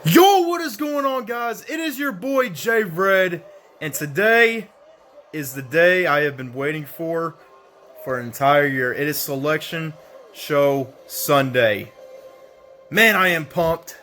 Yo, what is going on, guys? It is your boy J Red, and today is the day I have been waiting for an entire year. It is Selection Show Sunday. Man, I am pumped.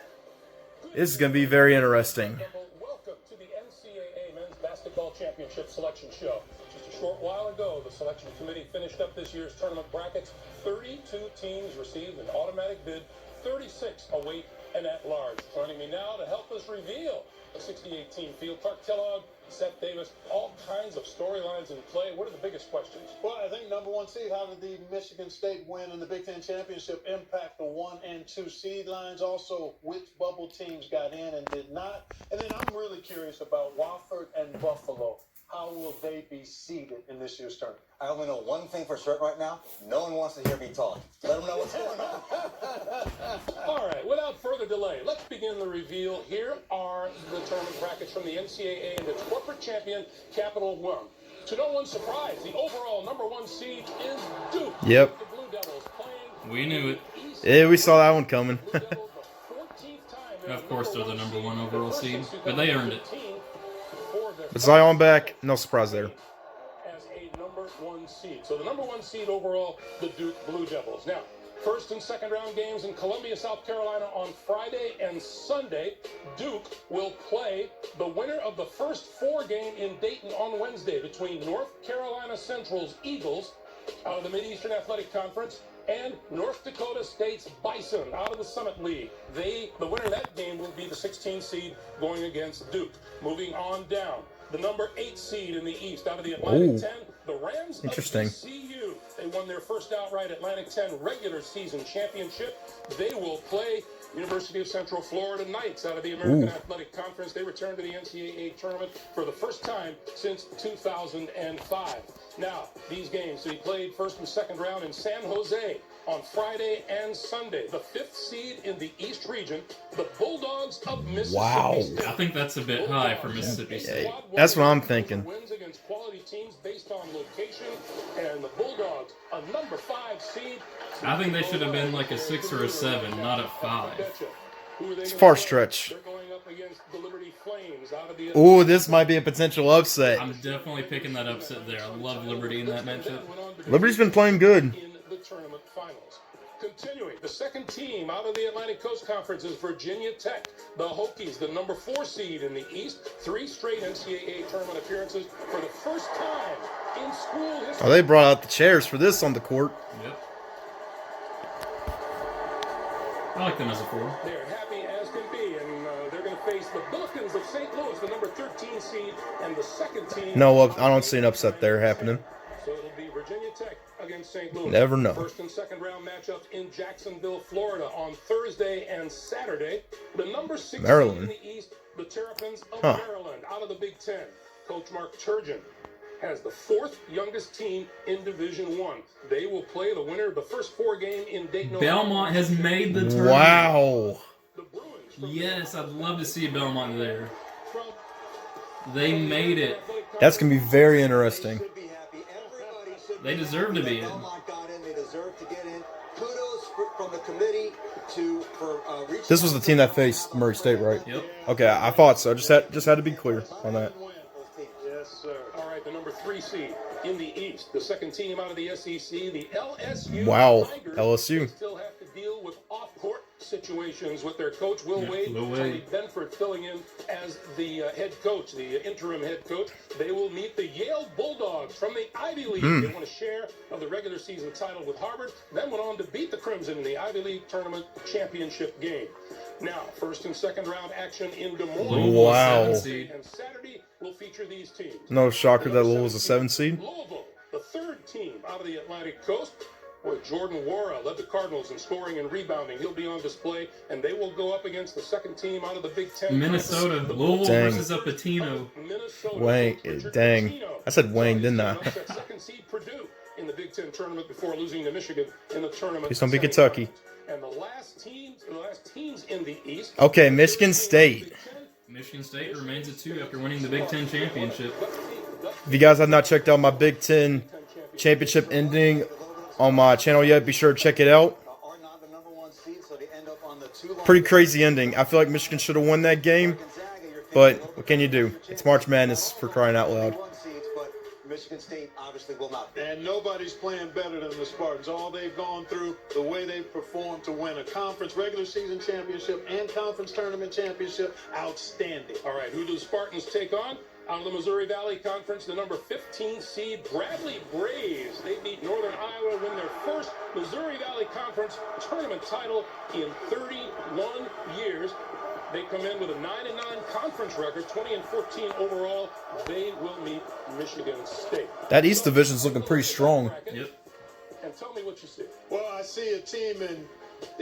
This is going to be very interesting. Welcome to the NCAA Men's Basketball Championship Selection Show. Just a short while ago, the selection committee finished up this year's tournament brackets. 32 teams received an automatic bid, 36 await an at-large. Joining me now to help us reveal the 68-team field, Clark Kellogg, Seth Davis, all kinds of storylines in play. What are the biggest questions? Well, I think number one seed, how did the Michigan State win in the Big Ten Championship impact the 1 and 2 seed lines? Also, which bubble teams got in and did not? And then I'm really curious about Wofford and Buffalo. How will they be seeded in this year's tournament? I only know one thing for certain right now. No one wants to hear me talk. Let them know what's going on. All right, without further delay, let's begin the reveal. Here are the tournament brackets from the NCAA and its corporate champion, Capital One. To no one's surprise, the overall number one seed is Duke. Yep. The Blue Devils playing We knew it. Yeah, we saw that one coming. Blue Devils, the 14th time Of course they're the number one overall seed, but they earned it. But Zion back, no surprise there. As a number one seed. So the number one seed overall, the Duke Blue Devils. Now, first and second round games in Columbia, South Carolina on Friday and Sunday. Duke will play the winner of the first 4 game in Dayton on Wednesday between North Carolina Central's Eagles out of the Mid-Eastern Athletic Conference and North Dakota State's Bison out of the Summit League. The winner of that game will be the 16 seed going against Duke. Moving on down, the number 8 seed in the East out of the Atlantic 10, the Rams Interesting. of CU. They won their first outright Atlantic 10 regular season championship. They will play University of Central Florida Knights out of the American Athletic Conference. They return to the NCAA tournament for the first time since 2005. Now, these games to be played first and second round in San Jose on Friday and Sunday. The 5th seed in the East region, the Bulldogs of Mississippi Wow. State. I think that's a bit high for Mississippi State. Yeah, that's what I'm thinking. Wins against quality teams based on location, and the Bulldogs, a number 5 seed. I think they should have been like a 6 or a 7, not a 5. It's a far stretch. They're going up against the Liberty Flames out of the Ooh, this might be a potential upset. I'm definitely picking that upset there. I love Liberty in that matchup. Liberty's been playing good. In the tournament finals. Continuing, the second team out of the Atlantic Coast Conference is Virginia Tech. The Hokies, the number 4 seed in the East, 3 straight NCAA tournament appearances for the first time in school history. Oh, they brought out the chairs for this on the court. Yep. I like them as a 4. They're happy as can be, and they're going to face the Billikens of St. Louis, the number 13 seed, and the second team. No, I don't see an upset there happening. So it'll be Virginia Tech against St. Louis. Never know. First and second round matchups in Jacksonville, Florida on Thursday and Saturday. The number 6 Maryland. seed in the East, the Terrapins of Huh. Maryland out of the Big Ten. Coach Mark Turgeon has the 4th youngest team in Division One. They will play the winner of the first 4 game in Dayton. Belmont has made the tournament. Wow. The Bruins from Yes, I'd love to see Belmont there. from They made it. That's going to be very interesting. Should be happy. Everybody should They be deserve happy to be that in. Belmont got in. They deserve to get in. Kudos from the committee for reaching. This was the team that faced Murray State, right? Yep. Okay, I thought so. Just had to be clear on that. Yes, sir. All right, the number 3 seed in the East, the second team out of the SEC, the LSU Wow, Tigers. LSU. They still have to deal with off-court situations with their coach, Will Yeah, Wade. Will Tony Wade. Benford filling in as the head coach, the interim head coach. They will meet the Yale Bulldogs from the Ivy League. They won a share of the regular season title with Harvard, then went on to beat the Crimson in the Ivy League tournament championship game. Now, first and second round action in Des Moines. Louisville, Wow. 7 seed. And Saturday will feature these teams. No shocker that Louisville's a 7 seed. Louisville, the 3rd team out of the Atlantic Coast, where Jordan Wara led the Cardinals in scoring and rebounding. He'll be on display, and they will go up against the second team out of the Big Ten. Minnesota. The Louisville Dang. versus a Patino. Minnesota. Wayne, Richard dang. Pitino. I said Wayne, didn't I? Upset second seed Purdue in the Big Ten tournament before losing to Michigan in the tournament. Please don't be Kentucky. And the last teams in the East. Okay, Michigan State. Michigan State remains at 2 after winning the Big Ten championship. If you guys have not checked out my Big Ten championship ending on my channel yet, be sure to check it out. Are not the number 1 seed, so they end up on the Pretty crazy ending. I feel like Michigan should have won that game, but what can you do? It's March Madness, for crying out loud. Michigan State obviously will not. And nobody's playing better than the Spartans. All they've gone through, the way they've performed to win a conference regular season championship and conference tournament championship, outstanding. All right, who do the Spartans take on? Out of the Missouri Valley Conference, the number 15 seed Bradley Braves. They beat Northern Iowa, win their first Missouri Valley Conference tournament title in 31 years. They come in with a 9-9 conference record, 20-14 overall. They will meet Michigan State. That East Division's looking pretty strong. Yep. And tell me what you see. Well, I see a team in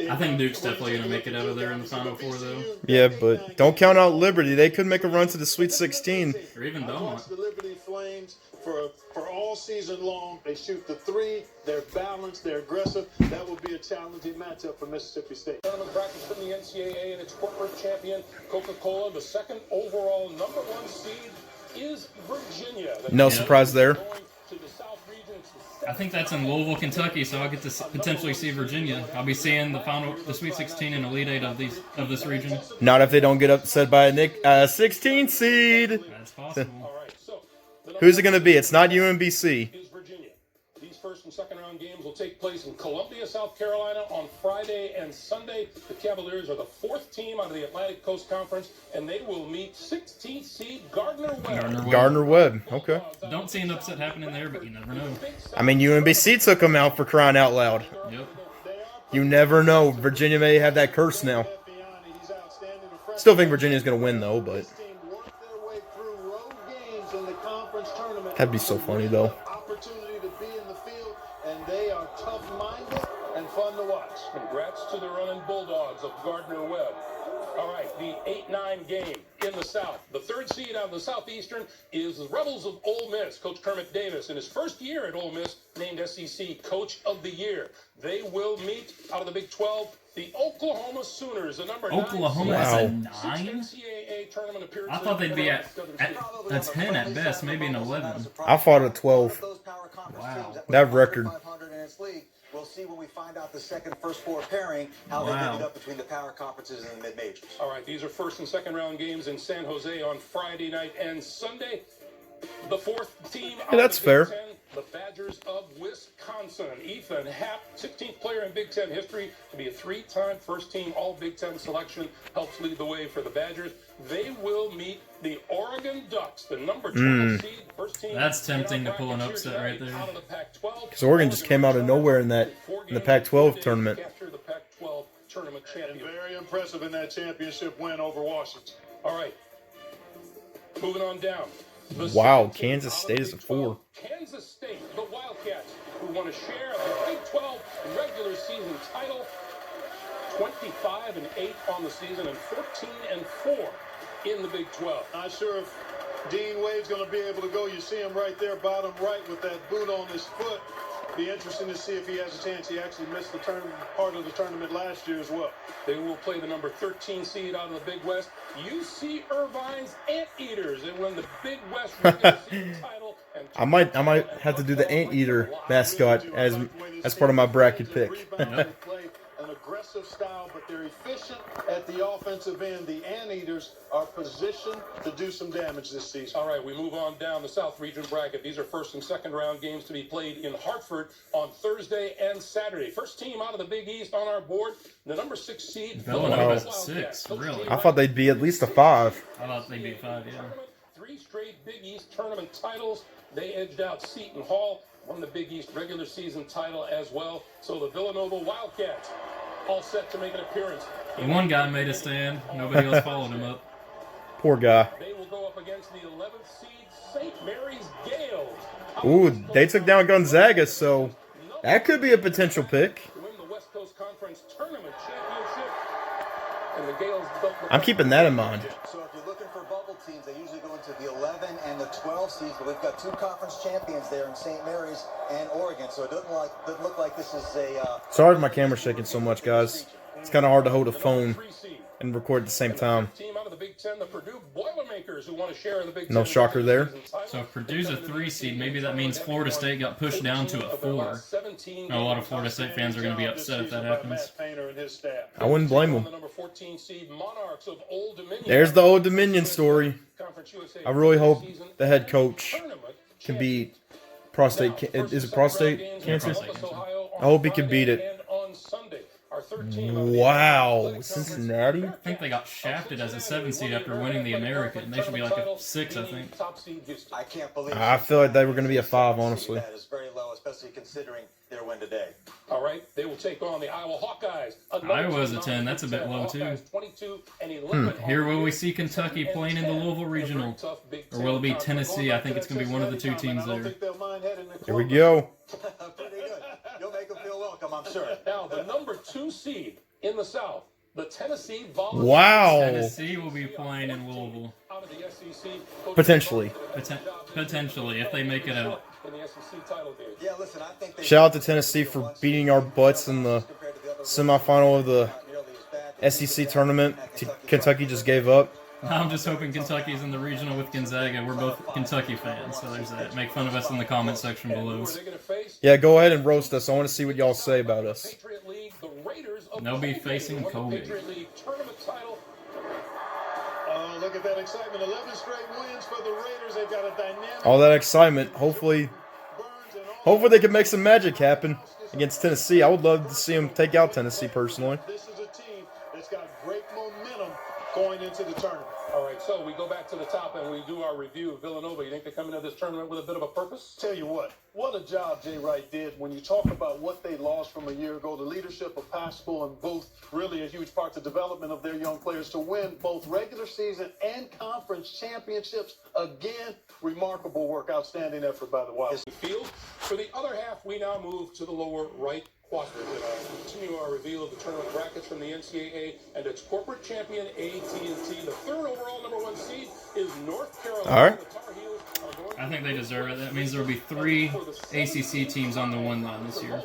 I think Duke's definitely going to make it out of there in the Final Four, though. Yeah, but don't count out Liberty. They could make a run to the Sweet 16. Or even I Belmont. watched the Liberty Flames for all season long. They shoot the three. They're balanced. They're aggressive. That will be a challenging matchup for Mississippi State. Tournament brackets from the NCAA and its corporate champion, Coca-Cola. The second overall number 1 seed is Virginia. No surprise there. Going to the South region, it's the I think that's in Louisville, Kentucky, so I'll get to potentially see Virginia. I'll be seeing the Sweet 16 and Elite 8 of this region. Not if they don't get upset by a 16 seed. That's possible. All right, so the Who's it going to be? It's not UMBC. is Virginia. These first and second round games will take place in Columbia, South Carolina on Friday and Sunday. The Cavaliers are the 4th team out of the Atlantic Coast Conference, and they will meet 16th seed Gardner-Webb. Gardner-Webb. Okay. Don't see an upset happening there, but you never know. I mean, UMBC took them out, for crying out loud. Yep. You never know. Virginia may have that curse now. Still think Virginia's going to win, though, but that'd be so funny, though. Opportunity to be in the field, and they are tough-minded and fun to watch. Congrats to the running Bulldogs of Gardner-Webb. All right, the 8-9 game in the South. The 3rd seed out of the Southeastern is the Rebels of Ole Miss. Coach Kermit Davis, in his first year at Ole Miss, named SEC Coach of the Year. They will meet out of the Big 12 the Oklahoma Sooners, the number 9 Oklahoma is Wow. at 9? NCAA tournament appearance. I thought they'd be at a 10 at best, maybe an 11. I fought a 12. Wow. That record. We'll see when we find out the second first 4 pairing how they Wow. divvied up between the power conferences and the mid-majors. All right, these are first and second round games in San Jose on Friday night and Sunday. The 4th team. Yeah, that's fair. Big Ten, the Badgers of Wisconsin. Ethan Happ, 16th player in Big Ten history to be a 3-time first-team All-Big Ten selection, helps lead the way for the Badgers. They will meet the Oregon Ducks, the number 12 seed, first team. That's tempting to pull an upset right there. Out of the Pac-12. Because Oregon just came out of nowhere in the Pac-12 tournament. Capture the Pac-12 tournament And champion. very impressive in that championship win over Washington. All right. Moving on down. The Wow, 17th Kansas out of State the is a Big 4. 12, Kansas State, the Wildcats, who won a share of the Big 12 regular season title. 25-8 on the season and 14-4 in the Big 12. Not sure if Dean Wade's going to be able to go. You see him right there, bottom right, with that boot on his foot. Be interesting to see if he has a chance. He actually missed the part of the tournament last year as well. They will play the number 13 seed out of the Big West, UC Irvine's Anteaters. They win the Big West regular season title. And I might have to do the Anteater mascot as part of my bracket pick. They play an aggressive style, but they're efficient at the offensive end. The Anteaters are positioned to do some damage this season. all right, we move on down the South Region bracket. These are first and second round games to be played in Hartford on Thursday and Saturday. First team out of the Big East on our board, the number 6 seed. Villanova Villanova at 6, Wildcats. really? I thought they'd be at least a 5. I thought they'd be 5, yeah. 3 straight Big East tournament titles. They edged out Seton Hall, won the Big East regular season title as well. So the Villanova Wildcats all set to make an appearance. One guy made a stand. Nobody else followed him up. Poor guy. They will go up against the 11th seed St. Mary's Gales. Ooh, they took down Gonzaga, so that could be a potential pick. To win the West Coast Conference Tournament Championship. And the Gales don't look I'm like keeping that in mind. So if you're looking for bubble teams, they usually go into the 11 and the 12 seeds, but we've got 2 conference champions there in St. Mary's and Oregon, so it doesn't look like this is a... Sorry if my camera's shaking so much, guys. It's kind of hard to hold a phone 3 seed. and record at the same time. Team out of the Big Ten, the Purdue Boilermakers, who want to share in the Big No Ten shocker there. So if Purdue's a 3 seed, maybe that means Florida State got pushed down to a 4. A lot of Florida State fans are going to be upset if that happens. I wouldn't blame them. The number 14 seed Monarchs of Old Dominion. There's the Old Dominion story. Conference USA I really hope season the head and coach tournament can champion. beat prostate. Now, Is it first and second round prostate games in cancer? prostate Columbus, cancer. Ohio on I hope he can Friday beat it. and on Sunday. Our third team of the Wow, Athletic Cincinnati. Conference. I think they got shafted as a 7 seed after winning the American. They should be like a 6, I think. Top seed Houston. I can't believe I feel like they were going to be a 5, honestly. That is very low, especially considering their win today. All right, they will take on the Iowa Hawkeyes. Iowa's a 10. That's a bit low, too. Hawkeyes 22 and 11 Here on will the we year. see Kentucky 7 and playing in the 10. Louisville A very Regional? tough Big Or will it be Ten Tennessee? I think it's going to be one of the 2 teams I don't there. think they'll mind heading to Here we Columbus. go. Pretty good. You'll make them feel welcome, I'm sure. Now, the number 2 seed in the South, the Tennessee Volunteers. Wow. Tennessee will be playing in Louisville. Out of the SEC. Potentially. Potentially, if they make it out. In the SEC title game. Yeah, listen, I think they Shout out to Tennessee for beating our butts in the semifinal of the SEC tournament. Kentucky just gave up. I'm just hoping Kentucky's in the regional with Gonzaga. We're both Kentucky fans, so there's that. Make fun of us in the comment section below. Who are they going to face? Yeah, go ahead and roast us. I want to see what y'all say about us. Patriot League, the Raiders of They'll be Kobe facing won the Kobe. Patriot League tournament title. Oh, look at that excitement. 11 straight wins for the Raiders. They've got a dynamic. All that excitement. Hopefully they can make some magic happen against Tennessee. I would love to see them take out Tennessee personally. This is a team that's got great momentum going into the tournament. All right, so we go back to the top and we do our review of Villanova. You think they come into this tournament with a bit of a purpose? Tell you what a job Jay Wright did when you talk about what they lost from a year ago. The leadership of Pascal and Booth, really a huge part of the development of their young players to win both regular season and conference championships. Again, remarkable work, outstanding effort by the Wild. Field. For the other half, we now move to the lower right quadrant. Continue our reveal of the tournament brackets from the NCAA and its corporate champion AT&T. The third overall number 1 seed is North Carolina. All right. The Tar Heels are going I think they deserve it. That means there will be 3 ACC teams on the 1 line this year.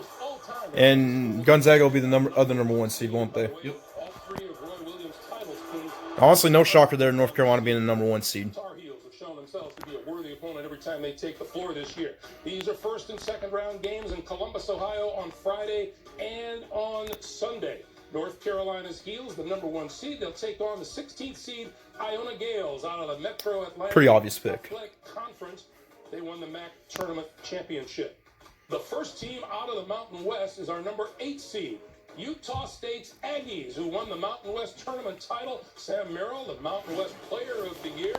And Gonzaga will be the other number 1 seed, won't they? Yep. All 3 of Roy Williams' titles teams. Honestly, no shocker there. North Carolina being the number 1 seed. Tar Heels have shown themselves to be a worthy opponent every time they take the floor this year. These are first and second round games in Columbus, Ohio on Friday and on Sunday. North Carolina's Heels, the number 1 seed, they'll take on the 16th seed Iona Gales out of the Metro Atlanta Pretty obvious pick. Athletic Conference. They won the MAC Tournament Championship. The first team out of the Mountain West is our number 8 seed, Utah State's Aggies, who won the Mountain West Tournament title. Sam Merrill, the Mountain West Player of the Year.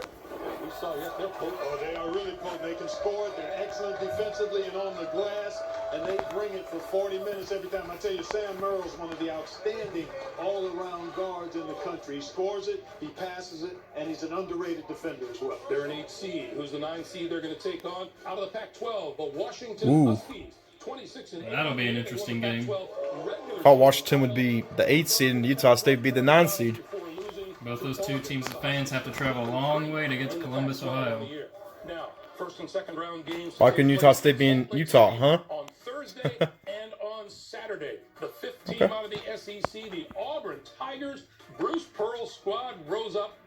We saw, yes, they're potent. Oh, they are really potent. They can score it. They're excellent defensively and on the glass, and they bring it for 40 minutes every time. I tell you, Sam Merrill is one of the outstanding all-around guards in the country. He scores it, he passes it, and he's an underrated defender as well. They're an 8 seed. Who's the 9 seed they're going to take on? Out of the Pac-12, the Washington Huskies. 26 and 8. That'll be an interesting game. I thought Washington would be the 8th seed and Utah State would be the 9th seed. Both those 2 teams of fans have to travel a long way to get to Columbus, Ohio. Now, first and second round games. Why couldn't Utah State be in Utah, huh? On Thursday and on Saturday. The 5th team out of the SEC, the Auburn Tigers. Bruce Pearl's squad rose up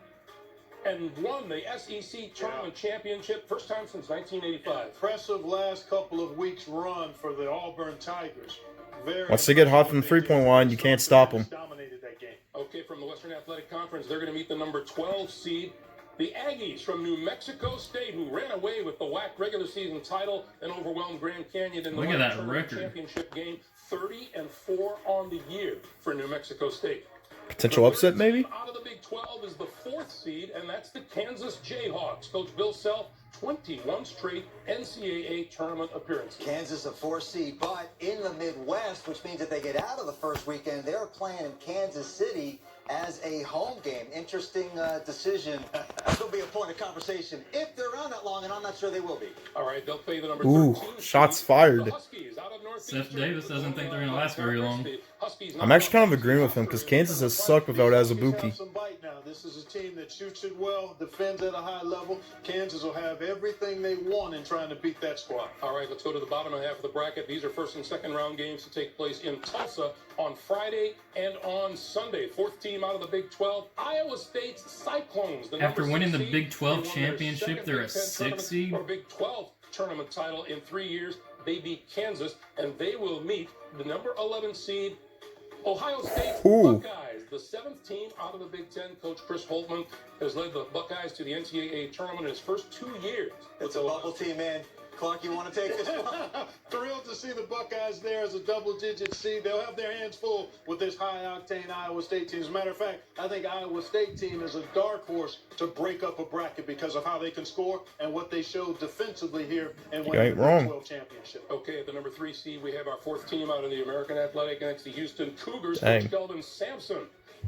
and won the SEC Tournament Championship. First time since 1985. Impressive last couple of weeks run for the Auburn Tigers. Once they get hot from the 3-point line, you can't stop them. Dominated that game. Okay, from the Western Athletic Conference, they're going to meet the number 12 seed, the Aggies from New Mexico State, who ran away with the WAC regular season title and overwhelmed Grand Canyon in the Look at that tournament record. championship game. 30-4 on the year for New Mexico State. Potential upset, maybe? Out of the Big 12 is the 4th seed, and that's the Kansas Jayhawks. Coach Bill Self, 21 straight NCAA tournament appearances. Kansas a 4 seed, but in the Midwest, which means that they get out of the first weekend, they're playing in Kansas City as a home game. Interesting decision. This will be a point of conversation if they're around that long, and I'm not sure they will be. All right, they'll play the number Ooh, 13 shots seed, fired. the Huskies out of Northeastern. Seth Davis doesn't think they're going to last very long. I'm actually kind of agreeing with him because Kansas has sucked without Azubuike. Some bite now. This is a team that shoots it well, defends at a high level. Kansas will have everything they want in trying to beat that squad. All right, let's go to the bottom half of the bracket. These are first and second round games to take place in Tulsa on Friday and on Sunday. 4th team out of the Big 12, Iowa State's Cyclones. The After number winning 6 the seed, Big 12 they won their championship, second they're Big a 10 6 tournament seed? or Big 12 tournament title in 3 years. They beat Kansas, and they will meet the number 11 seed Ohio State Ooh. Buckeyes, the 7th team out of the Big Ten. Coach Chris Holtman has led the Buckeyes to the NCAA tournament in his first 2 years. It's a bubble team, man. Clark, you want to take this one? Thrilled to see the Buckeyes there as a double-digit seed. They'll have their hands full with this high-octane Iowa State team. As a matter of fact, I think Iowa State team is a dark horse to break up a bracket because of how they can score and what they showed defensively here and winning ain't the Big wrong. 12 championship. Okay, at the number 3 seed, we have our 4th team out of the American Athletic, and it's the Houston Cougars. Dang. Coach Sheldon Sampson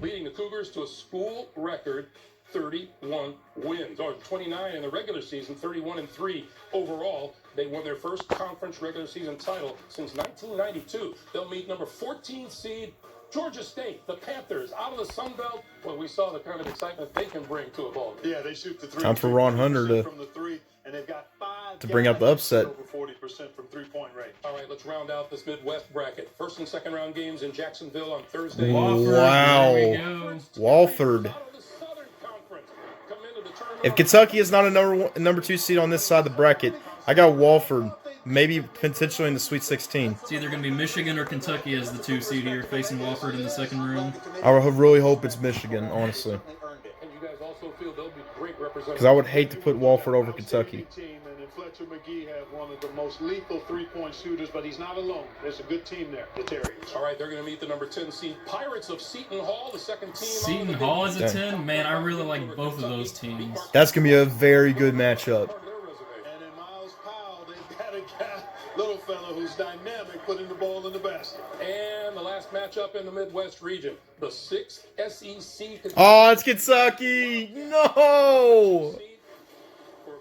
leading the Cougars to a school record 31 wins, or 29 in the regular season, 31-3 overall. They won their first conference regular season title since 1992. They'll meet number 14 seed Georgia State, the Panthers, out of the Sun Belt. Well, we saw the kind of excitement they can bring to a ball game. Yeah, they shoot the three. Time for Ron Hunter to- from the three, and they've got 5 to bring out the guys upset. over 40% from three-point range. All right, let's round out this Midwest bracket. First and second round games in Jacksonville on Thursday. Wow. There we go. Walford. Out of the Southern Conference, come into the tournament If on Kentucky is not a number 2 seed on this side of the bracket, I got Walford, maybe potentially in the Sweet 16. It's either going to be Michigan or Kentucky as the 2 seed here, facing Wofford in the second round. I really hope it's Michigan, honestly, And you guys also feel they'll be great representatives. because I would hate to put Walford over Kentucky. Team, and then Fletcher McGee have one of the most lethal three-point shooters, but he's not alone. There's a good team there, the Terriers. All right, they're going to meet the number 10 seed Pirates of Seton Hall, the second team. out of Seton the Hall Big is a Dang. 10. Man, I really like both of those teams. That's going to be a very good matchup. Part of their resume. And then Miles Powell, they've got a guy, little fella who's dynamic, putting the ball in the basket. And the last matchup in the Midwest region, the 6th SEC. Oh, it's Kentucky! No! For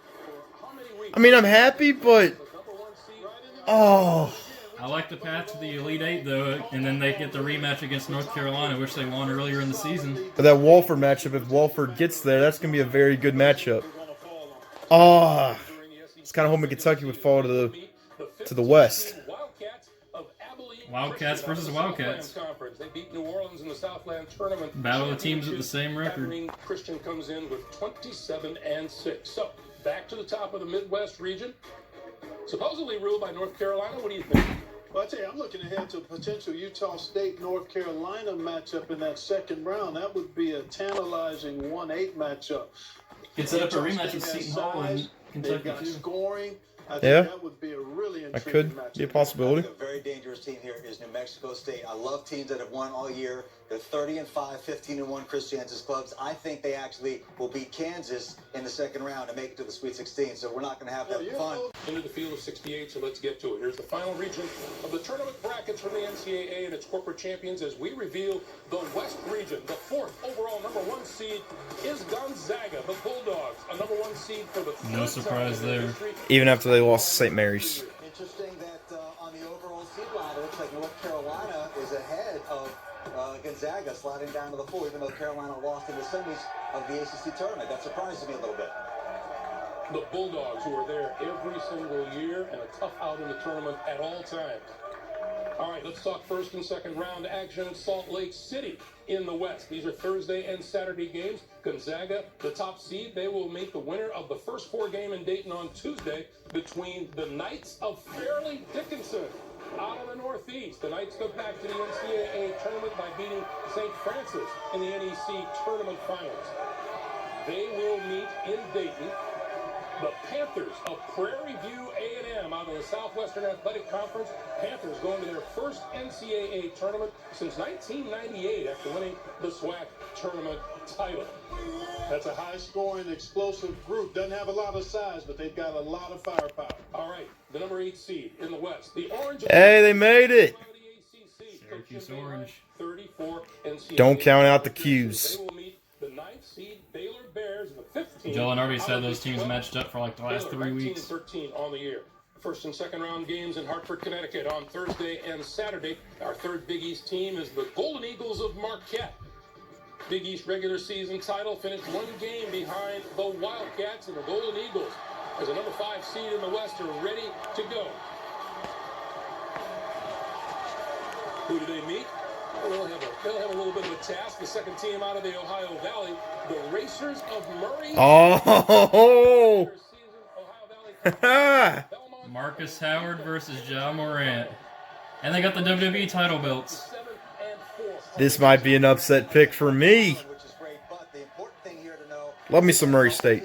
how many weeks? I mean, I'm happy, but The number 1 seed right in the oh, I like the path to the Elite Eight, though, and then they get the rematch against North Carolina, which they won earlier in the season. but that Walford matchup, if Walford gets there, that's going to be a very good matchup. Ah, it's kind of hoping Kentucky would fall to the West. Wildcats of Abilene Wildcats Christian versus out of the Wildcats. Southland Conference. They beat New Orleans in the Southland Tournament. Battle of the teams with the Championship. same record. Abilene Christian comes in with 27-6. So back to the top of the Midwest region, supposedly ruled by North Carolina. What do you think? Well, I tell you, I'm looking ahead to a potential Utah State North Carolina matchup in that second round. That would be a tantalizing 1-8 matchup. Could set up a Utah rematch State with has Seton Hall and size, they've Kentucky, got too. scoring. I think Yeah. that would be a really That intriguing could matchup. be a possibility. A very dangerous team here is New Mexico State. I love teams that have won all year. They're 30-5, 15-1 Chris Jansen's clubs. I think they actually will beat Kansas in the second round and make it to the Sweet 16. So we're not going to have that fun. Into the field of 68, so let's get to it. Here's the final region of the tournament brackets from the NCAA and its corporate champions as we reveal the West region. The 4th overall number 1 seed is Gonzaga, the Bulldogs, a number 1 seed for the No third surprise time in their there. history. Even after they lost to St. Mary's. Interesting that on the overall seed ladder, it looks like North Carolina is ahead of Gonzaga, sliding down to the 4, even though Carolina lost in the semis of the ACC tournament. That surprises me a little bit. The Bulldogs, who are there every single year and a tough out in the tournament at all times. All right, let's talk first and second round action. Salt Lake City in the West. These are Thursday and Saturday games. Gonzaga, the top seed, they will meet the winner of the first 4 game in Dayton on Tuesday between the Knights of Fairleigh Dickinson out of the Northeast. The Knights go back to the NCAA tournament by beating St. Francis in the NEC tournament finals. They will meet in Dayton the Panthers of Prairie View A&M out of the Southwestern Athletic Conference. Panthers going to their first NCAA tournament since 1998 after winning the SWAC tournament title. That's a high-scoring, explosive group. Doesn't have a lot of size, but they've got a lot of firepower. All right, the number 8 seed in the West, the Orange. Hey, they made it. Syracuse Orange. 34 NCAA. Don't count out the Qs. They will meet the 9th seed Baylor Bears and the 15th. Joe and Arby's out had of those the teams 12th. matched up for like the last 3 Baylor, 19 weeks. 13 on the year. First and second round games in Hartford, Connecticut on Thursday and Saturday. Our third Big East team is the Golden Eagles of Marquette. Big East regular season title finished 1 game behind the Wildcats, and the Golden Eagles, as a number 5 seed in the West, are ready to go. Who do they meet? Well, they'll have a little bit of a task. The second team out of the Ohio Valley, the Racers of Murray. Oh, Their season, Ohio Valley. Belmont, Marcus Howard versus Ja Morant. And they got the WWE title belts. 7-4. This might be an upset pick for me. Love me some Murray State.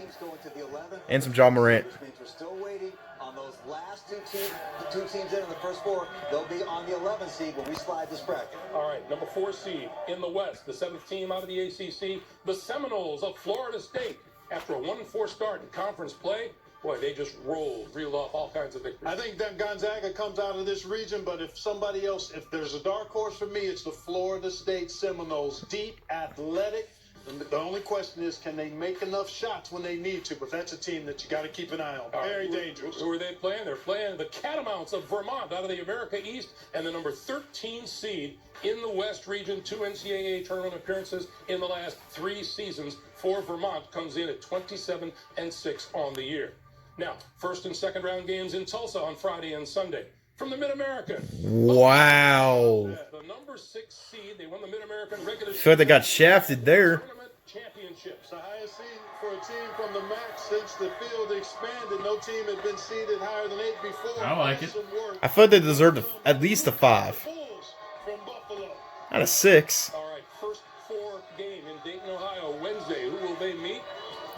And some John Morant. Which means we're still waiting on those last two teams in the first four. They'll be on the 11th seed when we slide this bracket. All right, number 4 seed in the West, the 7th team out of the ACC, the Seminoles of Florida State. After a 1-4 start in conference play, boy, they just reeled off all kinds of victories. I think that Gonzaga comes out of this region, but if somebody else, if there's a dark horse for me, it's the Florida State Seminoles. Deep, athletic. And the only question is, can they make enough shots when they need to? But that's a team that you got to keep an eye on. Very dangerous. Who are they playing? They're playing the Catamounts of Vermont out of the America East, and the number 13 seed in the West region. 2 NCAA tournament appearances in the last 3 seasons for Vermont. Comes in at 27-6 on the year. Now, first and second round games in Tulsa on Friday and Sunday. From the Mid-American. Wow. The number 6 seed. They won the Mid-American regular I feel like they got shafted there. tournament championships. The highest seed for a team from the MAC since the field expanded. No team had been seeded higher than 8 before. I like it. I feel like they deserved at least a 5. Bulls from Buffalo. Not a 6. All right, first 4 game in Dayton, Ohio, Wednesday. Who will they meet?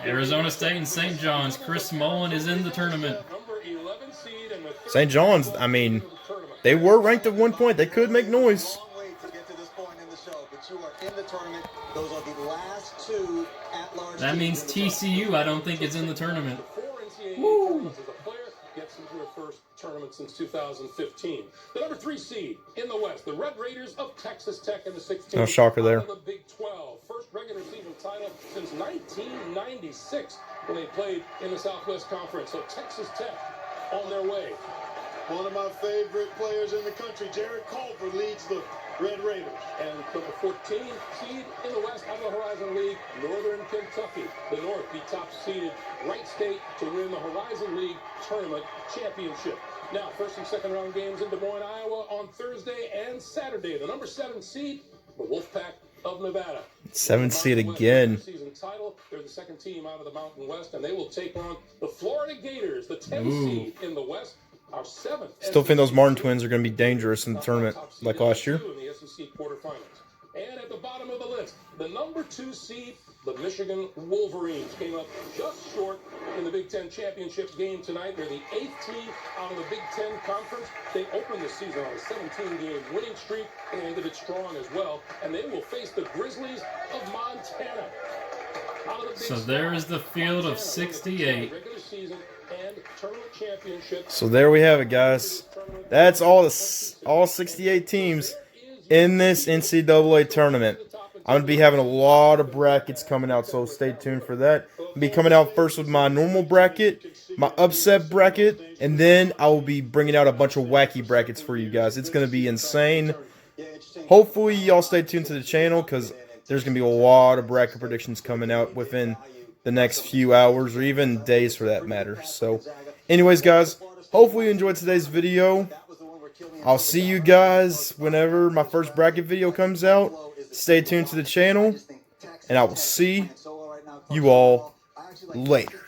Arizona State and St. John's. Chris Mullen is in the tournament. Number 11 seed and the St. John's, I mean, they were ranked at one point. They could make noise. Long way to get to this point in the show, but you are in the tournament. Those are the last 2 at-large. That means TCU, I don't think, is in the tournament. 4 NCAA tournaments as a player, gets into her first tournament since 2015. The number 3 seed in the West, the Red Raiders of Texas Tech in the 16th. No shocker there. Out of the Big 12. First regular season title since 1996 when they played in the Southwest Conference. So Texas Tech on their way. One of my favorite players in the country, Jared Culver, leads the Red Raiders. And number 14 seed in the West out of the Horizon League, Northern Kentucky. The North, the top seeded Wright State to win the Horizon League Tournament Championship. Now, first and second round games in Des Moines, Iowa on Thursday and Saturday. The number 7 seed, the Wolfpack of Nevada. 7 seed again. Season title. They're the second team out of the Mountain West, and they will take on the Florida Gators, the 10th seed in the West. Our 7th. Still think those Martin twins are going to be dangerous in the tournament like last year. In the SEC quarterfinals. And at the bottom of the list, the number 2 seed, the Michigan Wolverines, came up just short in the Big Ten championship game tonight. They're the 8th team out of the Big Ten conference. They opened the season on a 17-game winning streak and ended it strong as well. And they will face the Grizzlies of Montana. So there is the field of 68. Regular season and tournament championship. So there we have it, guys. That's all 68 teams in this NCAA tournament. I'm going to be having a lot of brackets coming out, so stay tuned for that. I'll be coming out first with my normal bracket, my upset bracket, and then I will be bringing out a bunch of wacky brackets for you guys. It's going to be insane. Hopefully, y'all stay tuned to the channel, because there's going to be a lot of bracket predictions coming out within the next few hours, or even days for that matter. So, anyways, guys, hopefully you enjoyed today's video. I'll see you guys whenever my first bracket video comes out. Stay tuned to the channel, and I will see you all later.